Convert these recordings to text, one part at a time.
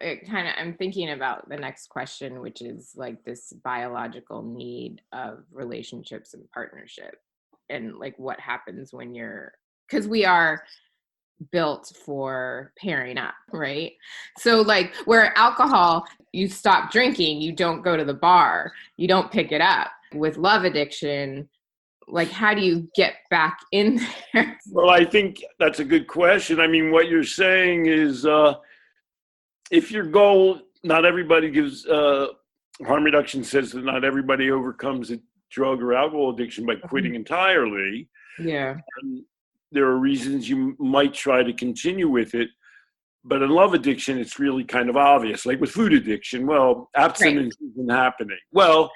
I'm thinking about the next question, which is like this biological need of relationships and partnership, and like what happens when because we are built for pairing up, right? So like where alcohol, you stop drinking, you don't go to the bar, you don't pick it up. With love addiction, like how do you get back in there? Well, I think that's a good question. I mean, what you're saying is if your goal, not everybody gives, harm reduction says that not everybody overcomes a drug or alcohol addiction by quitting entirely. Yeah. And there are reasons you might try to continue with it. But in love addiction, it's really kind of obvious. Like with food addiction, well, abstinence isn't happening. Well,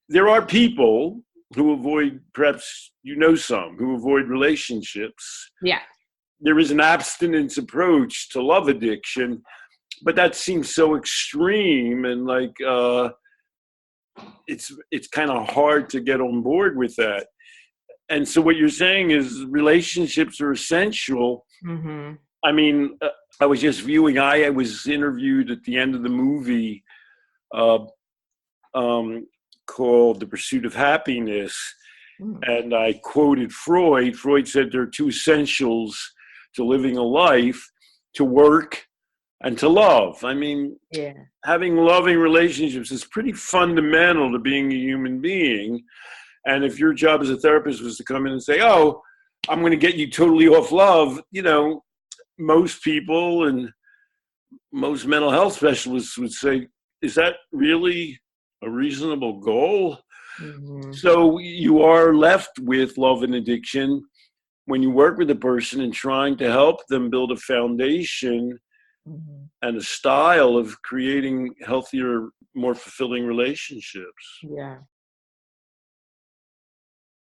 there are people who avoid, perhaps some, who avoid relationships. Yeah. There is an abstinence approach to love addiction, but that seems so extreme and like it's kind of hard to get on board with that. And so what you're saying is relationships are essential. Mm-hmm. I mean, I was just viewing, I was interviewed at the end of the movie called The Pursuit of Happiness. And I quoted Freud. Freud said there are two essentials to living a life: to work and to love. I mean, having loving relationships is pretty fundamental to being a human being. And if your job as a therapist was to come in and say, oh, I'm going to get you totally off love, most people and most mental health specialists would say, is that really a reasonable goal? Mm-hmm. So you are left with love and addiction when you work with a person and trying to help them build a foundation and a style of creating healthier, more fulfilling relationships. Yeah.